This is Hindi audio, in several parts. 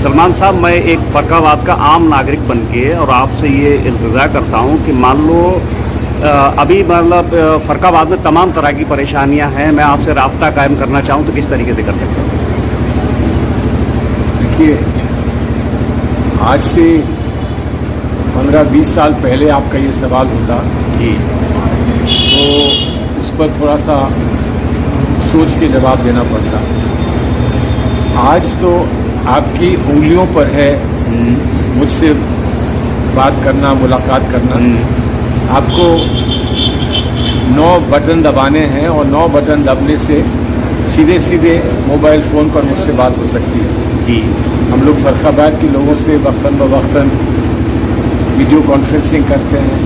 सलमान साहब, मैं एक फर्रुखाबाद का आम नागरिक बन के और आपसे ये इल्तिजा करता हूँ कि मान लो अभी मतलब फर्रुखाबाद में तमाम तरह की परेशानियाँ हैं, मैं आपसे राब्ता कायम करना चाहूँ तो किस तरीके से कर सकते हैं? देखिए, आज से 15-20 साल पहले आपका ये सवाल होता जी, तो उस पर थोड़ा सा सोच के जवाब देना पड़ता। आज तो आपकी उंगलियों पर है मुझसे बात करना, मुलाकात करना। आपको 9 बटन दबाने हैं और 9 बटन दबने से सीधे सीधे मोबाइल फ़ोन पर मुझसे बात हो सकती है। जी, हम लोग फर्रुखाबाद के लोगों से वक्तन बवक्तन वीडियो कॉन्फ्रेंसिंग करते हैं।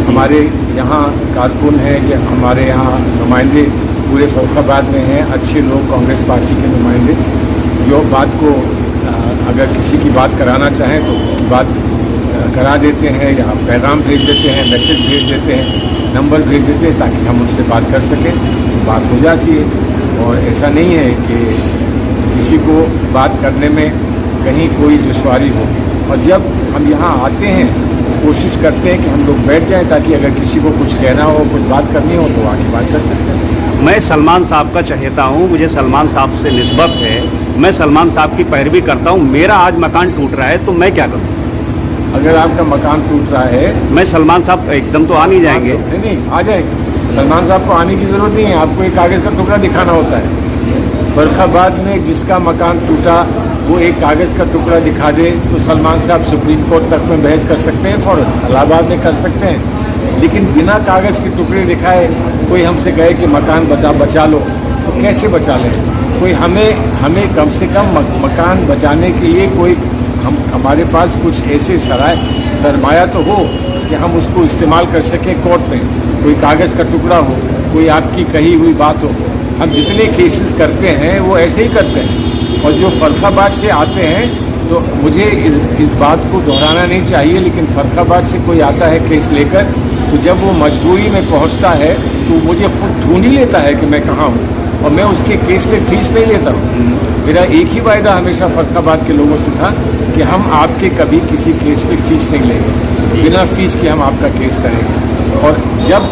हमारे यहाँ कारकुन हैं कि हमारे यहाँ नुमाइंदे पूरे फर्रुखाबाद में हैं, अच्छे लोग, कांग्रेस पार्टी के नुमाइंदे, जो बात को अगर किसी की बात कराना चाहें तो उसकी बात करा देते हैं, या पैगाम भेज देते हैं, मैसेज भेज देते हैं, नंबर भेज देते हैं ताकि हम उनसे बात कर सकें। बात हो जाती है और ऐसा नहीं है कि किसी को बात करने में कहीं कोई दुश्वारी हो। और जब हम यहाँ आते हैं कोशिश करते हैं कि हम लोग बैठ जाएं ताकि अगर किसी को कुछ कहना हो, कुछ बात करनी हो तो आगे बात कर सकते हैं। मैं सलमान साहब का चहेता हूँ, मुझे सलमान साहब से निस्बत है, मैं सलमान साहब की पैरवी करता हूँ। मेरा आज मकान टूट रहा है तो मैं क्या करूँ? अगर आपका मकान टूट रहा है, मैं सलमान साहब एकदम तो आ नहीं जाएंगे। नहीं, आ जाएंगे। सलमान साहब को आने की ज़रूरत नहीं है, आपको एक कागज़ का टुकड़ा दिखाना होता है। फर्रुखाबाद में जिसका मकान टूटा वो एक कागज़ का टुकड़ा दिखा दे तो सलमान साहब सुप्रीम कोर्ट तक में बहस कर सकते हैं, फ़ौरन इलाहाबाद में कर सकते हैं। लेकिन बिना कागज़ के टुकड़े दिखाए कोई हमसे कहे कि मकान बचा लो, तो कैसे बचा लें? कोई हमें कम से कम मकान बचाने के लिए कोई हमारे पास कुछ ऐसे सरमाया तो हो कि हम उसको इस्तेमाल कर सकें कोर्ट में। कोई कागज़ का टुकड़ा हो, कोई आपकी कही हुई बात हो। हम जितने केसेस करते हैं वो ऐसे ही करते हैं। और जो फर्रुखाबाद से आते हैं तो मुझे इस बात को दोहराना नहीं चाहिए, लेकिन फर्रुखाबाद से कोई आता है केस लेकर तो जब वो मजबूरी में पहुंचता है तो मुझे खुद ढूंढ ही लेता है कि मैं कहाँ हूँ, और मैं उसके केस पे फीस नहीं लेता हूँ। मेरा एक ही वायदा हमेशा फर्रुखाबाद के लोगों से था कि हम आपके कभी किसी केस पे फीस नहीं लेंगे, बिना फीस के हम आपका केस करेंगे। और जब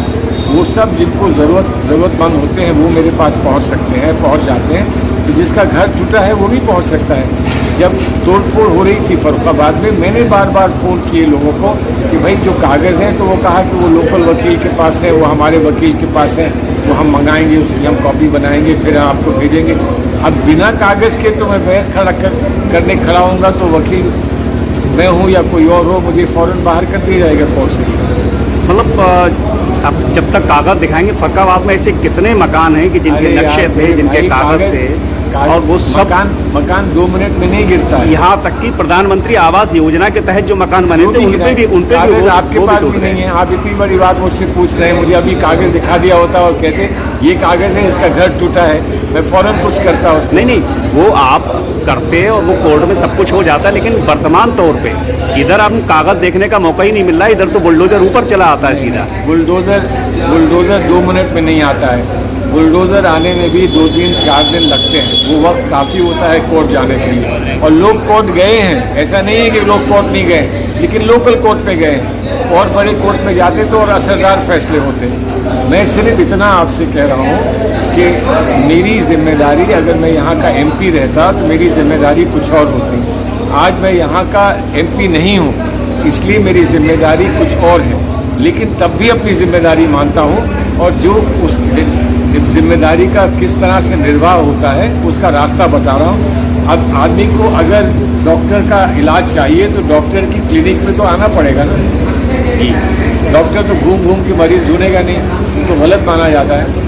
वो सब जिनको ज़रूरतमंद होते हैं वो मेरे पास पहुँच सकते हैं, पहुँच जाते हैं, तो जिसका घर टूटा है वो भी पहुँच सकता है। जब तोड़फोड़ हो रही थी फर्रुखाबाद में, मैंने बार बार फ़ोन किए लोगों को कि भाई जो कागज़ हैं, तो वो कहा कि वो लोकल वकील के पास है, वो हमारे वकील के पास है, वो हम मंगाएंगे, उसकी हम कॉपी बनाएंगे, फिर आपको भेजेंगे। अब बिना कागज़ के तो मैं बहस करने खड़ा होऊंगा तो वकील मैं हूँ या कोई और हो, मुझे फ़ौरन बाहर कर दिया जाएगा कोर्ट से। मतलब अब जब तक कागज दिखाएंगे, फर्रुखाबाद में ऐसे कितने मकान हैं कि जिनके नक्शे थे, जिनके कागज थे, और वो सब मकान 2 मिनट में नहीं गिरता है। यहाँ तक कि प्रधानमंत्री आवास योजना के तहत जो मकान बने थे उन पे भी कागज आपके पास भी नहीं है। आप इतनी बड़ी बात मुझसे पूछ रहे हैं, मुझे अभी कागज दिखा दिया होता और कहते ये कागज है, इसका घर टूटा है, मैं फौरन कुछ करता हूँ। नहीं, वो आप करते और वो कोर्ट में सब कुछ हो जाता है, लेकिन वर्तमान तौर पे इधर आपको कागज देखने का मौका ही नहीं मिल रहा है। इधर तो बुलडोजर ऊपर चला आता है सीधा। बुलडोजर 2 मिनट में नहीं आता है। बुलडोज़र आने में भी 2 दिन 4 दिन लगते हैं। वो वक्त काफ़ी होता है कोर्ट जाने के लिए, और लोग कोर्ट गए हैं, ऐसा नहीं है कि लोग कोर्ट नहीं गए, लेकिन लोकल कोर्ट पे गए हैं। और बड़े कोर्ट में जाते तो और असरदार फैसले होते। मैं सिर्फ इतना आपसे कह रहा हूँ कि मेरी जिम्मेदारी, अगर मैं यहाँ का MP रहता तो मेरी जिम्मेदारी कुछ और होती। आज मैं यहाँ का MP नहीं हूँ, इसलिए मेरी जिम्मेदारी कुछ और है, लेकिन तब भी अपनी जिम्मेदारी मानता हूँ, और जो उस जिम्मेदारी का किस तरह से निर्वाह होता है उसका रास्ता बता रहा हूँ। अब आदमी को अगर डॉक्टर का इलाज चाहिए तो डॉक्टर की क्लिनिक में तो आना पड़ेगा ना। डॉक्टर तो घूम घूम के मरीज ढूंढेगा नहीं, तो गलत माना जाता है।